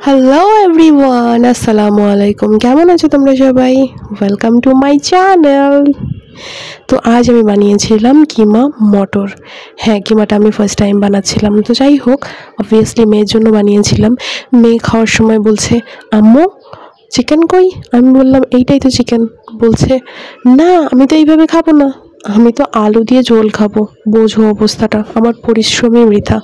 Hello everyone, আসসালামু আলাইকুম। কেমন আছো তোমরা সবাই? Welcome to my channel. তো আজ আমি বানিয়েছিলাম কিমা মটর। হ্যাঁ, কিমাটা আমি ফার্স্ট টাইম বানাচ্ছিলাম। তো যাই হোক, অবভিয়াসলি মেয়ের জন্য বানিয়েছিলাম। মেয়ে খাওয়ার সময় বলছে, আম্মু চিকেন কই? আমি বললাম এইটাই তো চিকেন। বলছে না, আমি তো এইভাবে খাবো না, আমি তো আলু দিয়ে ঝোল খাবো। বোঝো অবস্থাটা, আমার পরিশ্রমই বৃথা।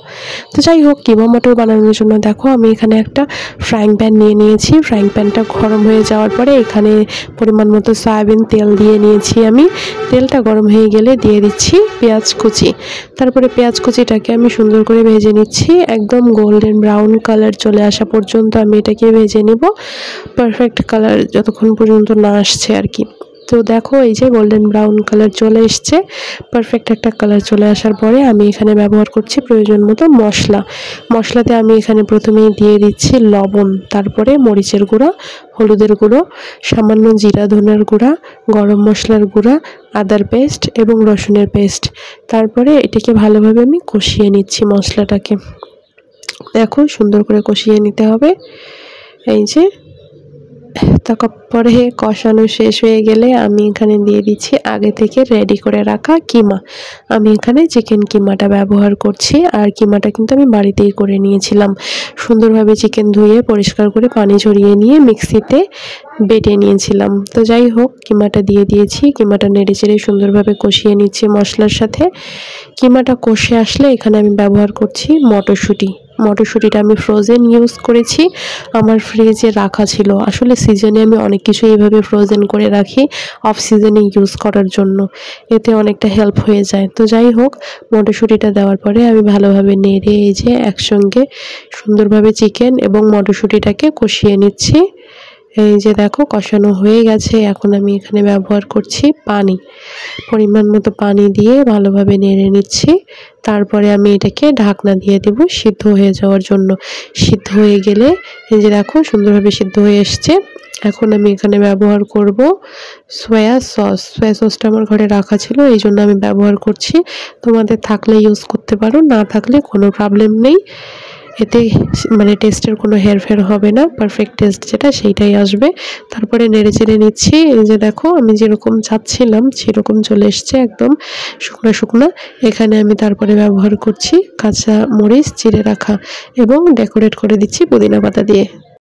তো যাই হোক, কিমা মটর বানানোর জন্য দেখো আমি এখানে একটা ফ্রাইং প্যান নিয়ে নিয়েছি। ফ্রাইং প্যানটা গরম হয়ে যাওয়ার পরে এখানে পরিমাণ মতো সয়াবিন তেল দিয়ে নিয়েছি আমি। তেলটা গরম হয়ে গেলে দিয়ে দিচ্ছি পেঁয়াজ কুচি। তারপরে পেঁয়াজ কুচিটাকে আমি সুন্দর করে ভেজে নিচ্ছি, একদম গোল্ডেন ব্রাউন কালার চলে আসা পর্যন্ত আমি এটাকে ভেজে নিব। পারফেক্ট কালার যতক্ষণ পর্যন্ত না আসছে আর কি। তো দেখো এই যে গোল্ডেন ব্রাউন কালার চলে এসছে, পারফেক্ট একটা কালার চলে আসার পরে আমি এখানে ব্যবহার করছি প্রয়োজন মতো মশলাতে আমি এখানে প্রথমেই দিয়ে দিচ্ছি লবণ, তারপরে মরিচের গুঁড়া, হলুদের গুঁড়ো, সামান্য জিরা ধনের গুঁড়া, গরম মশলার গুঁড়া, আদার পেস্ট এবং রসুনের পেস্ট। তারপরে এটাকে ভালোভাবে আমি কষিয়ে নিচ্ছি মশলাটাকে। দেখো সুন্দর করে কষিয়ে নিতে হবে। এই যে তারপরে কষানো শেষ হয়ে গেলে আমি এখানে দিয়ে দিচ্ছি আগে থেকে রেডি করে রাখা কিমা। আমি এখানে চিকেন কিমাটা ব্যবহার করছি, আর কিমাটা কিন্তু আমি বাড়িতেই করে নিয়েছিলাম। সুন্দরভাবে চিকেন ধুয়ে পরিষ্কার করে পানি ঝরিয়ে নিয়ে মিক্সিতে বেটে নিয়েছিলাম। তো যাই হোক, কিমাটা দিয়ে দিয়েছি। কিমাটা নেড়ে চেড়ে সুন্দরভাবে কষিয়ে নিচ্ছি মশলার সাথে। কিমাটা কষে আসলে এখানে আমি ব্যবহার করছি মটরশুঁটিটা আমি ফ্রোজেন ইউজ করেছি, আমার ফ্রিজে রাখা ছিল। আসলে সিজনে আমি অনেক কিছু এইভাবে ফ্রোজেন করে রাখি অফ সিজনে ইউজ করার জন্য, এতে অনেকটা হেল্প হয়ে যায়। তো যাই হোক, মটরশুঁটিটা দেওয়ার পরে আমি ভালোভাবে নেড়ে এই যে একসঙ্গে সুন্দরভাবে চিকেন এবং মটরশুঁটিটাকে কষিয়ে নিচ্ছি। এই যে দেখো কষানো হয়ে গেছে। এখন আমি এখানে ব্যবহার করছি পানি, পরিমাণ মতো পানি দিয়ে ভালোভাবে নেড়ে নিচ্ছি। তারপরে আমি এটাকে ঢাকনা দিয়ে দেব সিদ্ধ হয়ে যাওয়ার জন্য। সিদ্ধ হয়ে গেলে এই যে দেখো সুন্দরভাবে সিদ্ধ হয়ে এসছে। এখন আমি এখানে ব্যবহার করব সয়া সসটা আমার ঘরে রাখা ছিল, এই জন্য আমি ব্যবহার করছি। তোমাদের থাকলে ইউজ করতে পারো, না থাকলে কোনো প্রবলেম নেই। এতে মানে টেস্টের কোনো হেরফের হবে না, পারফেক্ট টেস্ট যেটা সেইটাই আসবে। তারপরে নেড়ে চেড়ে নিচ্ছি। এই যে দেখো আমি যেরকম চাচ্ছিলাম সেরকম চলে এসছে, একদম শুকনা শুকনা। এখানে আমি তারপরে ব্যবহার করছি কাঁচা মরিচ চিড়ে রাখা এবং ডেকোরেট করে দিচ্ছি পুদিনা পাতা দিয়ে।